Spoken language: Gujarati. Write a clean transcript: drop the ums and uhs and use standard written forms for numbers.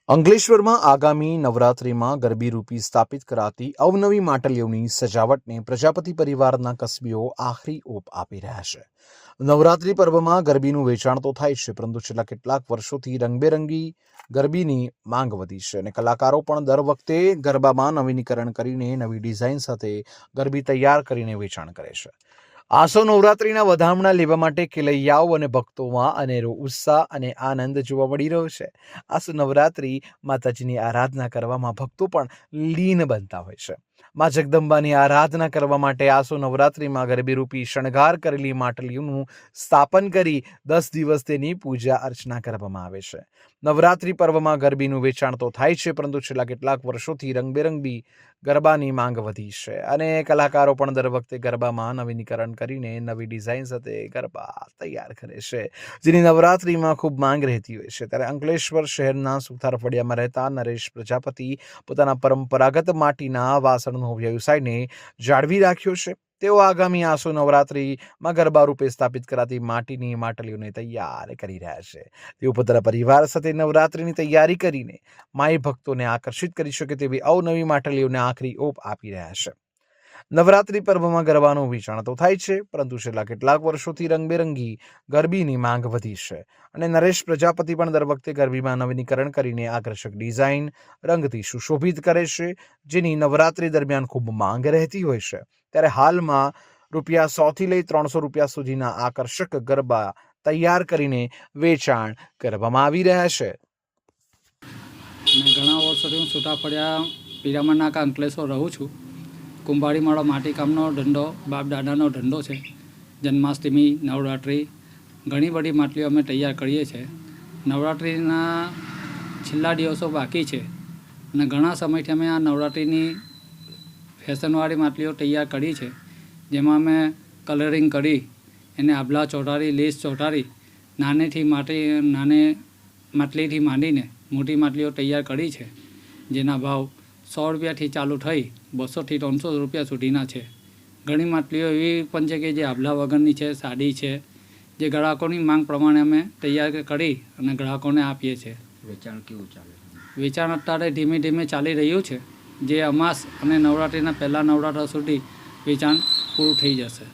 અંકલેશ્વરમાં આગામી નવરાત્રિમાં ગરબી રૂપી સ્થાપિત કરાતી અવનવી માટલીઓની સજાવટને પ્રજાપતિ પરિવારના કસબીઓ આખરી ઓપ આપી રહ્યા છે. નવરાત્રિ પર્વમાં ગરબીનું વેચાણ તો થાય છે, પરંતુ છેલ્લા કેટલાક વર્ષોથી રંગબેરંગી ગરબીની માંગ વધી છે અને કલાકારો પણ દર વખતે ગરબામાં નવીનીકરણ કરીને નવી ડિઝાઇન સાથે ગરબી તૈયાર કરીને વેચાણ કરે છે. આસો નવરાત્રિના વધામણા લેવા માટે ખેલૈયાઓ અને ભક્તોમાં અનેરો ઉત્સાહ અને આનંદ જોવા મળી રહ્યો છે. આસો નવરાત્રિ માતાજીની આરાધના કરવામાં ભક્તો પણ લીન બનતા હોય છે. મા જગદંબાની આરાધના કરવા માટે આસો નવરાત્રિમાં ગરબીરૂપી શણગાર કરેલી માટલીઓનું સ્થાપન કરી 10 દિવસ તેની પૂજા અર્ચના કરવામાં આવે છે. નવરાત્રિ પર્વમાં ગરબીનું વેચાણ તો થાય છે, પરંતુ છેલ્લા કેટલાક વર્ષોથી રંગબેરંગી ગરબાની માંગ વધી છે અને કલાકારો પણ દર વખતે ગરબામાં નવીનીકરણ કરીને નવી ડિઝાઇન સાથે ગરબા તૈયાર કરે છે, જેની નવરાત્રિમાં ખૂબ માંગ રહેતી હોય છે. ત્યારે અંકલેશ્વર શહેરના સુથાર ફળિયામાં રહેતા નરેશ પ્રજાપતિ પોતાના પરંપરાગત માટીના વાસણનો વ્યવસાયને જાળવી રાખ્યો છે. તેઓ આગામી આસો નવરાત્રિમાં ગરબા રૂપે સ્થાપિત કરાતી માટીની માટલીઓને તૈયાર કરી રહ્યા છે. તેઓ પોતાના પરિવાર સાથે નવરાત્રિની તૈયારી કરીને માઈ ભક્તોને આકર્ષિત કરી શકે તેવી અવનવી માટલીઓને આખરી ઓપ આપી રહ્યા છે. નવરાત્રિ પર્વમાં ગરબાનું વેચાણ તો થાય છે, પરંતુ છેલ્લા કેટલાક વર્ષોથી રંગબેરંગી ગરબીની માંગ વધી છે અને નરેશ પ્રજાપતિ પણ દર વખતે ગરબીમાં નવીનીકરણ કરીને આકર્ષક ડિઝાઇન રંગથી સુશોભિત કરે છે, જેની નવરાત્રિ દરમિયાન ખૂબ માંગ રહેતી હોય છે. ત્યારે હાલમાં ₹100 થી લઈ ₹300 સુધીના આકર્ષક ગરબા તૈયાર કરીને વેચાણ કરવામાં આવી રહ્યા છે. ઘણા વર્ષોથી હું સુટાફળિયા પિરામણ નાકા અંકલેશ્વર રહું છું. કુંભારી માળો માટીકામનો ધંધો બાપ દાદાનો ધંધો છે. જન્માષ્ટમી, નવરાત્રિ ઘણી બધી માટલીઓ અમે તૈયાર કરીએ છીએ. નવરાત્રિના છેલ્લા દિવસો બાકી છે અને ઘણા સમયથી અમે આ નવરાત્રિની ફેશનવાળી માટલીઓ તૈયાર કરી છે, જેમાં અમે કલરિંગ કરી એને આભલા ચોંટાડી, લેસ ચોંટાડી નાની માટલીથી માંડીને મોટી માટલીઓ તૈયાર કરી છે, જેના ભાવ ₹100થી ચાલુ થઈ ₹200 થી ₹300 સુધીના છે. ઘણી માટલીઓ એવી પણ છે કે જે આભલા વગરની છે, સાદી છે, જે ગ્રાહકોની માંગ પ્રમાણે અમે તૈયાર કરી અને ગ્રાહકોને આપીએ છીએ. વેચાણ કેવું ચાલે? વેચાણ અત્યારે ધીમે ધીમે ચાલી રહ્યું છે, જે અમાસ અને નવરાત્રિના પહેલાં નવરાત્રા સુધી વેચાણ પૂરું થઈ જશે.